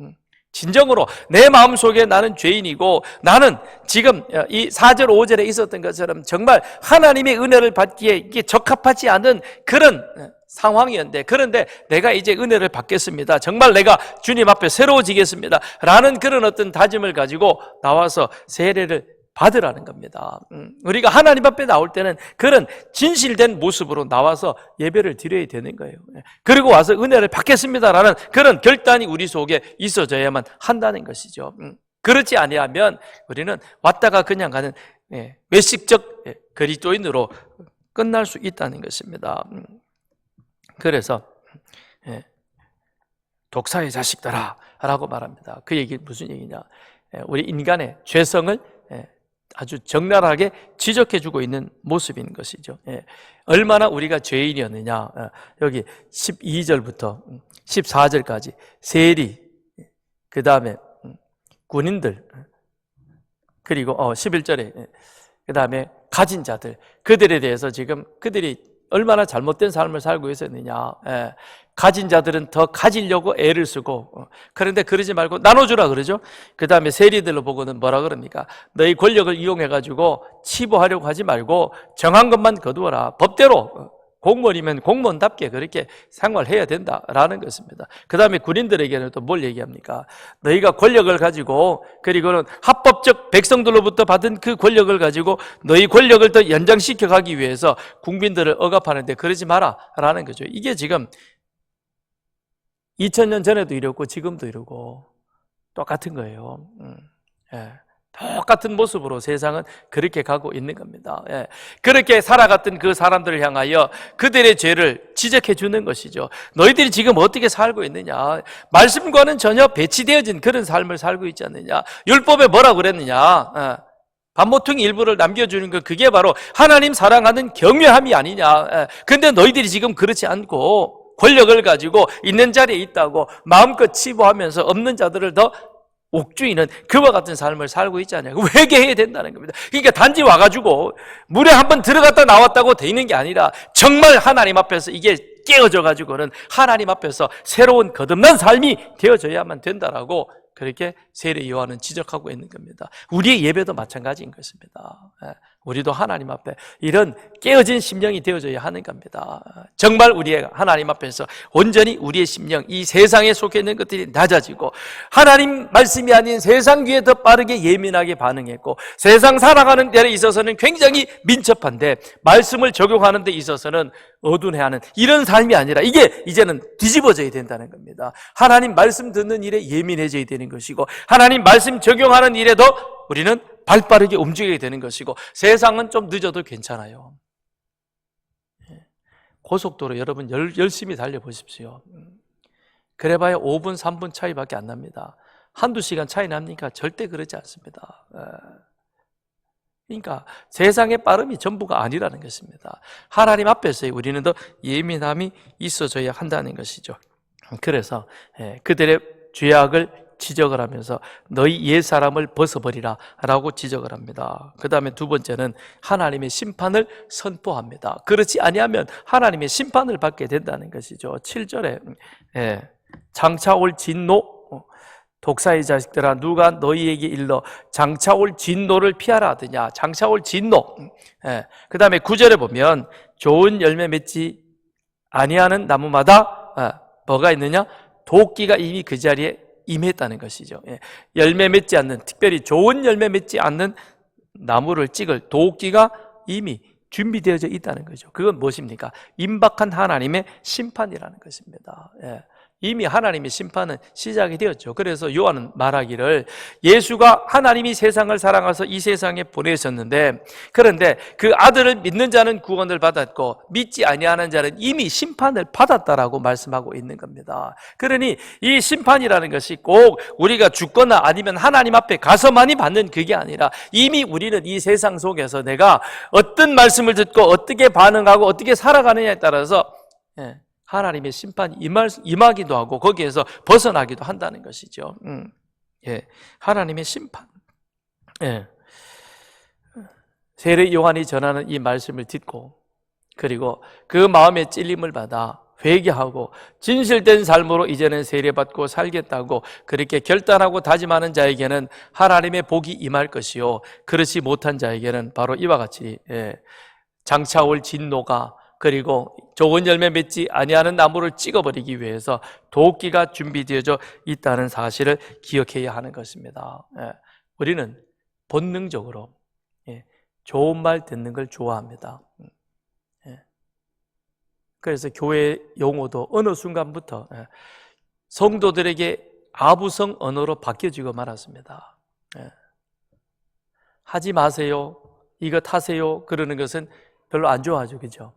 진정으로 내 마음속에 나는 죄인이고, 나는 지금 이 4절 5절에 있었던 것처럼 정말 하나님의 은혜를 받기에 이게 적합하지 않은 그런 상황이었는데, 그런데 내가 이제 은혜를 받겠습니다. 정말 내가 주님 앞에 새로워지겠습니다. 라는 그런 어떤 다짐을 가지고 나와서 세례를 받으라는 겁니다. 우리가 하나님 앞에 나올 때는 그런 진실된 모습으로 나와서 예배를 드려야 되는 거예요. 그리고 와서 은혜를 받겠습니다라는 그런 결단이 우리 속에 있어져야만 한다는 것이죠. 그렇지 아니하면 우리는 왔다가 그냥 가는 외식적 그리스도인으로 끝날 수 있다는 것입니다. 그래서 독사의 자식들아 라고 말합니다. 그 얘기 무슨 얘기냐? 우리 인간의 죄성을 아주 적나라하게 지적해주고 있는 모습인 것이죠. 얼마나 우리가 죄인이었느냐. 여기 12절부터 14절까지 세리, 그 다음에 군인들, 그리고 11절에 그 다음에 가진 자들, 그들에 대해서 지금 그들이 얼마나 잘못된 삶을 살고 있었느냐. 가진 자들은 더 가지려고 애를 쓰고, 그런데 그러지 말고 나눠주라 그러죠. 그 다음에 세리들로 보고는 뭐라 그럽니까? 너희 권력을 이용해가지고 치부하려고 하지 말고 정한 것만 거두어라. 법대로 공무원이면 공무원답게 그렇게 생활해야 된다라는 것입니다. 그 다음에 군인들에게는 또 뭘 얘기합니까? 너희가 권력을 가지고, 그리고는 합법적 백성들로부터 받은 그 권력을 가지고 너희 권력을 더 연장시켜 가기 위해서 국민들을 억압하는데 그러지 마라 라는 거죠. 이게 지금 2000년 전에도 이랬고 지금도 이러고 똑같은 거예요. 똑같은 모습으로 세상은 그렇게 가고 있는 겁니다. 그렇게 살아갔던 그 사람들을 향하여 그들의 죄를 지적해 주는 것이죠. 너희들이 지금 어떻게 살고 있느냐? 말씀과는 전혀 배치되어진 그런 삶을 살고 있지 않느냐? 율법에 뭐라고 그랬느냐? 반모퉁이 일부를 남겨주는 것, 그게 바로 하나님 사랑하는 경외함이 아니냐? 근데 너희들이 지금 그렇지 않고 권력을 가지고 있는 자리에 있다고 마음껏 치부하면서 없는 자들을 더 옥주이는 그와 같은 삶을 살고 있지 않냐고. 회개해야 된다는 겁니다. 그러니까 단지 와가지고 물에 한번 들어갔다 나왔다고 돼 있는 게 아니라 정말 하나님 앞에서 이게 깨어져 가지고는 하나님 앞에서 새로운 거듭난 삶이 되어져야만 된다라고 그렇게 세례 요한은 지적하고 있는 겁니다. 우리의 예배도 마찬가지인 것입니다. 우리도 하나님 앞에 이런 깨어진 심령이 되어져야 하는 겁니다. 정말 우리의 하나님 앞에서 온전히 우리의 심령, 이 세상에 속해 있는 것들이 낮아지고 하나님 말씀이 아닌 세상 귀에 더 빠르게 예민하게 반응했고 세상 살아가는 데 있어서는 굉장히 민첩한데 말씀을 적용하는 데 있어서는 어둔해하는 이런 삶이 아니라 이게 이제는 뒤집어져야 된다는 겁니다. 하나님 말씀 듣는 일에 예민해져야 되는 것이고 하나님 말씀 적용하는 일에도 우리는 발빠르게 움직이게 되는 것이고 세상은 좀 늦어도 괜찮아요. 고속도로 여러분 열심히 달려보십시오. 그래봐야 5분, 3분 차이밖에 안 납니다. 한두 시간 차이 납니까? 절대 그러지 않습니다. 그러니까 세상의 빠름이 전부가 아니라는 것입니다. 하나님 앞에서 우리는 더 예민함이 있어져야 한다는 것이죠. 그래서 그들의 죄악을 지적을 하면서 너희 옛사람을 벗어버리라 라고 지적을 합니다. 그 다음에 두 번째는 하나님의 심판을 선포합니다. 그렇지 아니하면 하나님의 심판을 받게 된다는 것이죠. 7절에 장차 올 진노, 독사의 자식들아 누가 너희에게 일러 장차 올 진노를 피하라 하더냐. 장차 올 진노. 그 다음에 9절에 보면 좋은 열매 맺지 아니하는 나무마다 뭐가 있느냐? 도끼가 이미 그 자리에 임했다는 것이죠. 열매 맺지 않는, 특별히 좋은 열매 맺지 않는 나무를 찍을 도끼가 이미 준비되어져 있다는 거죠. 그건 무엇입니까? 임박한 하나님의 심판이라는 것입니다. 이미 하나님의 심판은 시작이 되었죠. 그래서 요한은 말하기를 예수가 하나님이 세상을 사랑하셔서 이 세상에 보내셨는데 그런데 그 아들을 믿는 자는 구원을 받았고 믿지 아니하는 자는 이미 심판을 받았다라고 말씀하고 있는 겁니다. 그러니 이 심판이라는 것이 꼭 우리가 죽거나 아니면 하나님 앞에 가서만이 받는 그게 아니라 이미 우리는 이 세상 속에서 내가 어떤 말씀을 듣고 어떻게 반응하고 어떻게 살아가느냐에 따라서 하나님의 심판이 임하기도 하고 거기에서 벗어나기도 한다는 것이죠. 하나님의 심판. 세례 요한이 전하는 이 말씀을 듣고 그리고 그 마음의 찔림을 받아 회개하고 진실된 삶으로 이제는 세례받고 살겠다고 그렇게 결단하고 다짐하는 자에게는 하나님의 복이 임할 것이요 그렇지 못한 자에게는 바로 이와 같이 장차 올 진노가 그리고 좋은 열매 맺지 아니하는 나무를 찍어버리기 위해서 도끼가 준비되어져 있다는 사실을 기억해야 하는 것입니다. 우리는 본능적으로 좋은 말 듣는 걸 좋아합니다. 그래서 교회 용어도 어느 순간부터 성도들에게 아부성 언어로 바뀌어지고 말았습니다. 하지 마세요, 이거 타세요 그러는 것은 별로 안 좋아하죠. 그죠?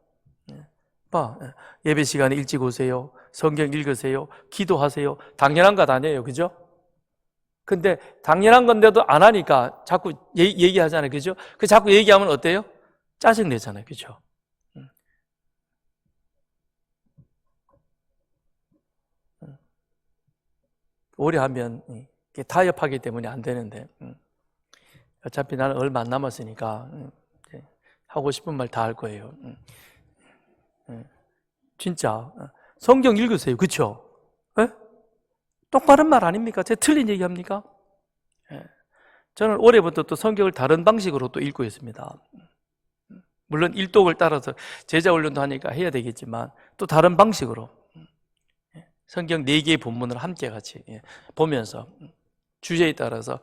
예배 시간에 일찍 오세요, 성경 읽으세요, 기도하세요. 당연한 것 아니에요. 그죠? 근데 당연한 건데도 안 하니까 자꾸 얘기하잖아요. 그죠? 그 자꾸 얘기하면 어때요? 짜증내잖아요. 그죠? 오래 하면 타협하기 때문에 안 되는데 어차피 나는 얼마 안 남았으니까 하고 싶은 말 다 할 거예요. 진짜 성경 읽으세요. 그렇죠? 똑바른 말 아닙니까? 제가 틀린 얘기합니까? 저는 올해부터 또 성경을 다른 방식으로 또 읽고 있습니다. 물론 일독을 따라서 제자 훈련도 하니까 해야 되겠지만 또 다른 방식으로 성경 4개의 본문을 함께 같이 보면서 주제에 따라서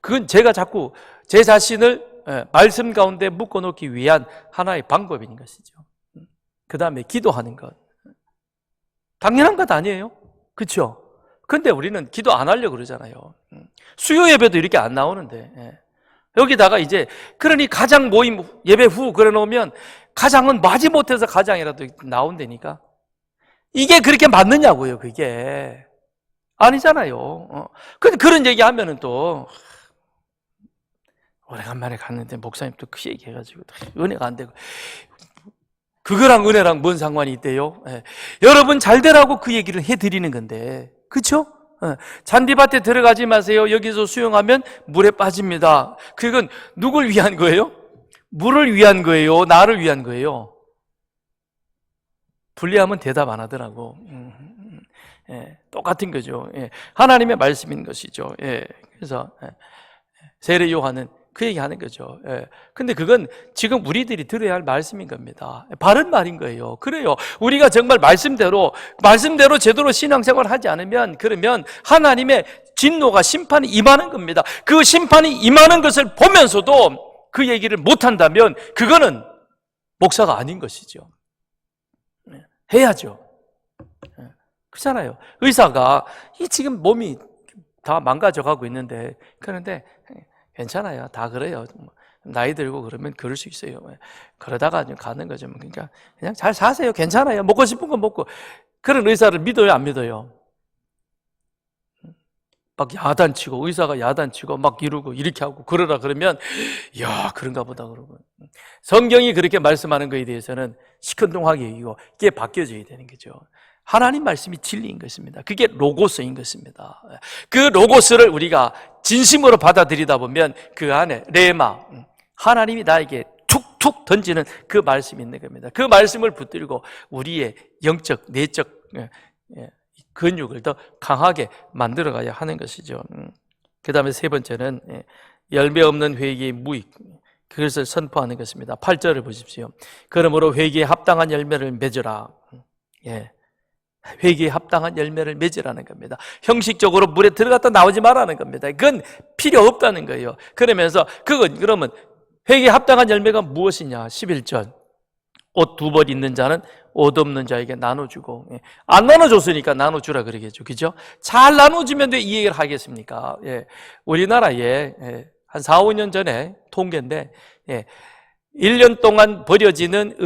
그건 제가 자꾸 제 자신을 말씀 가운데 묶어놓기 위한 하나의 방법인 것이죠. 그 다음에 기도하는 것 당연한 것 아니에요? 그렇죠? 근데 우리는 기도 안 하려고 그러잖아요. 수요 예배도 이렇게 안 나오는데 여기다가 이제 그러니 가장 모임 예배 후 그래놓으면 가장은 마지못해서 가장이라도 나온다니까 이게 그렇게 맞느냐고요. 그게 아니잖아요. 근데 그런 얘기하면은 또 오래간만에 갔는데 목사님 또 그 얘기해가지고 은혜가 안 되고 그거랑 은혜랑 뭔 상관이 있대요? 여러분 잘 되라고 그 얘기를 해드리는 건데 그렇죠? 잔디밭에 들어가지 마세요. 여기서 수영하면 물에 빠집니다. 그건 누굴 위한 거예요? 물을 위한 거예요? 나를 위한 거예요? 불리하면 대답 안 하더라고. 똑같은 거죠. 하나님의 말씀인 것이죠. 그래서 세례 요한은 그 얘기 하는 거죠. 예. 근데 그건 지금 우리들이 들어야 할 말씀인 겁니다. 바른 말인 거예요. 그래요. 우리가 정말 말씀대로 제대로 신앙생활을 하지 않으면, 그러면 하나님의 진노가, 심판이 임하는 겁니다. 그 심판이 임하는 것을 보면서도 그 얘기를 못 한다면 그거는 목사가 아닌 것이죠. 해야죠. 그렇잖아요. 의사가 이 지금 몸이 다 망가져가고 있는데, 그런데 괜찮아요. 다 그래요. 나이 들고 그러면 그럴 수 있어요. 그러다가 가는 거죠. 그러니까 그냥 잘 사세요. 괜찮아요. 먹고 싶은 거 먹고. 그런 의사를 믿어요, 안 믿어요? 막 야단치고, 의사가 야단치고 막 이러고 이렇게 하고 그러라 그러면, 야, 그런가 보다 그러고. 성경이 그렇게 말씀하는 거에 대해서는 시큰둥하게 여기고 이게 바뀌어져야 되는 거죠. 하나님 말씀이 진리인 것입니다. 그게 로고스인 것입니다. 그 로고스를 우리가 진심으로 받아들이다 보면 그 안에 레마, 하나님이 나에게 툭툭 던지는 그 말씀이 있는 겁니다. 그 말씀을 붙들고 우리의 영적, 내적 근육을 더 강하게 만들어가야 하는 것이죠. 그 다음에 세 번째는 열매 없는 회개의 무익, 그것을 선포하는 것입니다. 8절을 보십시오. 그러므로 회개에 합당한 열매를 맺으라. 회개에 합당한 열매를 맺으라는 겁니다. 형식적으로 물에 들어갔다 나오지 말라는 겁니다. 그건 필요 없다는 거예요. 그러면서 그러면 회개에 합당한 열매가 무엇이냐? 11절. 옷 2벌 있는 자는 옷 없는 자에게 나눠주고, 안 나눠줬으니까 나눠주라 그러겠죠. 그죠? 잘 나눠주면 왜 이 얘기를 하겠습니까? 우리나라에 한 4, 5년 전에 통계인데 1년 동안 버려지는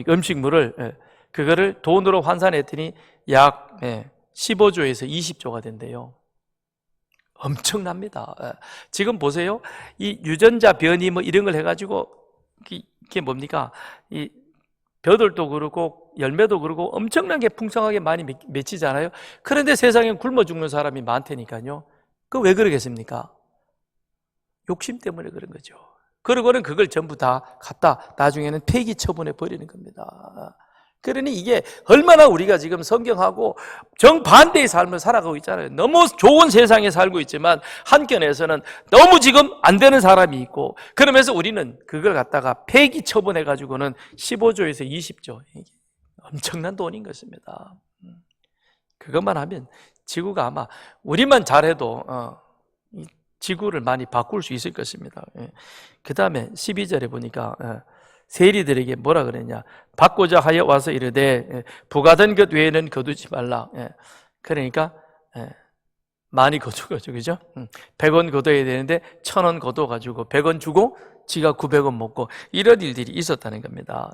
음식물을 그거를 돈으로 환산했더니 약 15조에서 20조가 된대요. 엄청납니다. 지금 보세요. 이 유전자 변이 뭐 이런 걸 해가지고 이게 뭡니까? 이 벼들도 그렇고 열매도 그렇고 엄청나게 풍성하게 많이 맺히잖아요. 그런데 세상에 굶어 죽는 사람이 많다니까요. 그 왜 그러겠습니까? 욕심 때문에 그런 거죠. 그러고는 그걸 전부 다 갖다 나중에는 폐기 처분해 버리는 겁니다. 그러니 이게 얼마나 우리가 지금 성경하고 정반대의 삶을 살아가고 있잖아요. 너무 좋은 세상에 살고 있지만 한켠에서는 너무 지금 안 되는 사람이 있고, 그러면서 우리는 그걸 갖다가 폐기 처분해 가지고는 15조에서 20조, 엄청난 돈인 것입니다. 그것만 하면 지구가 아마 우리만 잘해도 지구를 많이 바꿀 수 있을 것입니다. 그 다음에 12절에 보니까 세리들에게 뭐라 그랬냐? 받고자 하여 와서 이르되 부과된 것 외에는 거두지 말라. 그러니까 많이 거두거죠, 그죠? 100원 거둬야 되는데 1000원 거둬가지고 100원 주고 지가 900원 먹고 이런 일들이 있었다는 겁니다.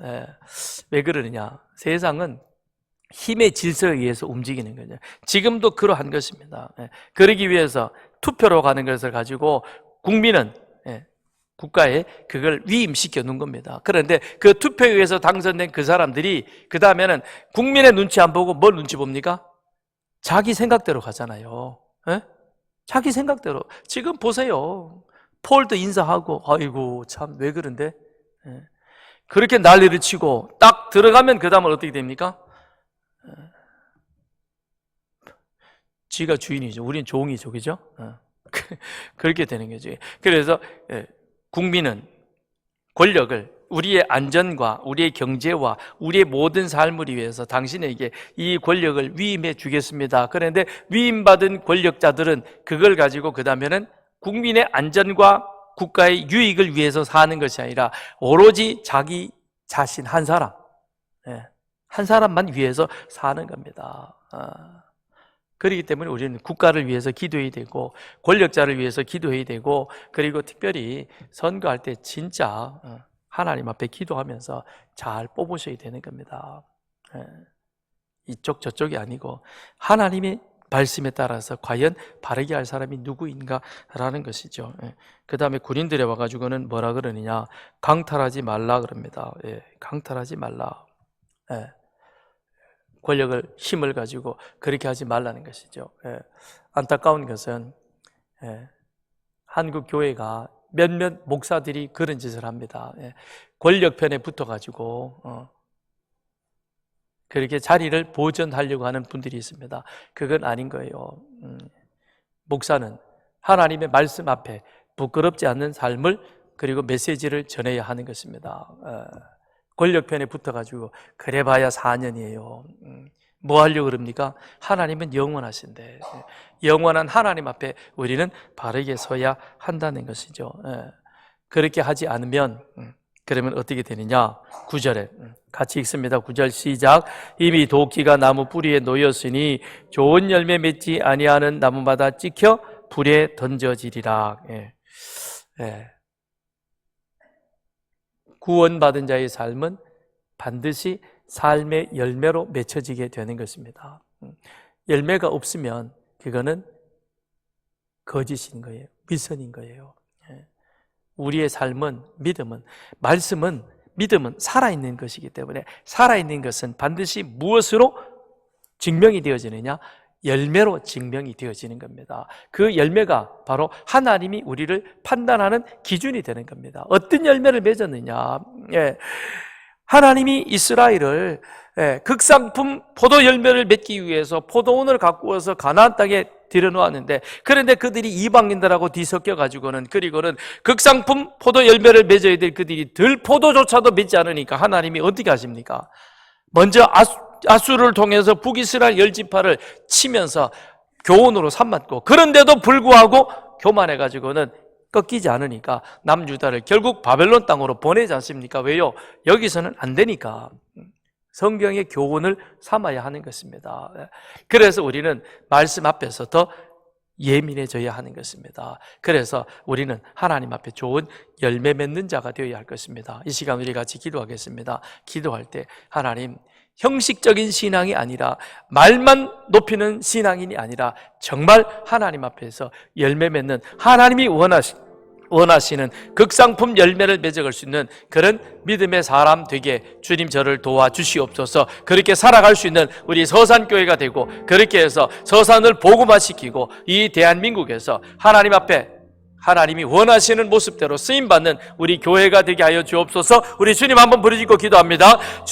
왜 그러느냐? 세상은 힘의 질서에 의해서 움직이는 거죠. 지금도 그러한 것입니다. 그러기 위해서 투표로 가는 것을 가지고 국민은 국가에 그걸 위임시켜 놓은 겁니다. 그런데 그 투표에 의해서 당선된 그 사람들이 그 다음에는 국민의 눈치 안 보고 뭘 눈치 봅니까? 자기 생각대로 가잖아요. 자기 생각대로. 지금 보세요. 폴도 인사하고, 아이고 참 왜 그런데? 그렇게 난리를 치고 딱 들어가면 그 다음은 어떻게 됩니까? 지가 주인이죠. 우린 종이죠. 그죠? 그렇게 되는 거죠. 그래서 국민은 권력을 우리의 안전과 우리의 경제와 우리의 모든 삶을 위해서 당신에게 이 권력을 위임해 주겠습니다. 그런데 위임받은 권력자들은 그걸 가지고 그 다음에는 국민의 안전과 국가의 유익을 위해서 사는 것이 아니라 오로지 자기 자신 한 사람만 위해서 사는 겁니다. 그렇기 때문에 우리는 국가를 위해서 기도해야 되고 권력자를 위해서 기도해야 되고, 그리고 특별히 선거할 때 진짜 하나님 앞에 기도하면서 잘 뽑으셔야 되는 겁니다. 이쪽 저쪽이 아니고 하나님의 말씀에 따라서 과연 바르게 할 사람이 누구인가라는 것이죠. 그 다음에 군인들에 와가지고는 뭐라 그러느냐? 강탈하지 말라 그럽니다. 강탈하지 말라. 권력을, 힘을 가지고 그렇게 하지 말라는 것이죠. 안타까운 것은 한국 교회가 몇몇 목사들이 그런 짓을 합니다. 권력 편에 붙어가지고 그렇게 자리를 보존하려고 하는 분들이 있습니다. 그건 아닌 거예요. 목사는 하나님의 말씀 앞에 부끄럽지 않는 삶을 그리고 메시지를 전해야 하는 것입니다. 권력편에 붙어가지고 그래봐야 4년이에요. 뭐 하려고 그럽니까? 하나님은 영원하신데 영원한 하나님 앞에 우리는 바르게 서야 한다는 것이죠. 그렇게 하지 않으면 그러면 어떻게 되느냐? 9절에 같이 읽습니다. 9절 시작. 이미 도끼가 나무 뿌리에 놓였으니 좋은 열매 맺지 아니하는 나무마다 찍혀 불에 던져지리라. 구원받은 자의 삶은 반드시 삶의 열매로 맺혀지게 되는 것입니다. 열매가 없으면 그거는 거짓인 거예요. 위선인 거예요. 우리의 삶은, 믿음은, 말씀은, 믿음은 살아있는 것이기 때문에 살아있는 것은 반드시 무엇으로 증명이 되어지느냐? 열매로 증명이 되어지는 겁니다. 그 열매가 바로 하나님이 우리를 판단하는 기준이 되는 겁니다. 어떤 열매를 맺었느냐? 하나님이 이스라엘을 극상품 포도 열매를 맺기 위해서 포도원을 갖고 와서 가나안 땅에 들여놓았는데, 그런데 그들이 이방인들하고 뒤섞여 가지고는, 그리고는 극상품 포도 열매를 맺어야 될 그들이 들포도조차도 맺지 않으니까 하나님이 어떻게 하십니까? 먼저 아수를 통해서 북이스라엘 10지파를 치면서 교훈으로 삼았고, 그런데도 불구하고 교만해 가지고는 꺾이지 않으니까 남유다를 결국 바벨론 땅으로 보내지 않습니까? 왜요? 여기서는 안 되니까. 성경의 교훈을 삼아야 하는 것입니다. 그래서 우리는 말씀 앞에서 더 예민해져야 하는 것입니다. 그래서 우리는 하나님 앞에 좋은 열매 맺는 자가 되어야 할 것입니다. 이 시간 우리 같이 기도하겠습니다. 기도할 때 하나님, 형식적인 신앙이 아니라 말만 높이는 신앙인이 아니라 정말 하나님 앞에서 열매 맺는, 하나님이 원하시는 극상품 열매를 맺어갈 수 있는 그런 믿음의 사람 되게 주님 저를 도와주시옵소서. 그렇게 살아갈 수 있는 우리 서산교회가 되고, 그렇게 해서 서산을 복음화시키고 이 대한민국에서 하나님 앞에 하나님이 원하시는 모습대로 쓰임받는 우리 교회가 되게 하여 주옵소서. 우리 주님 한번 부르짖고 기도합니다.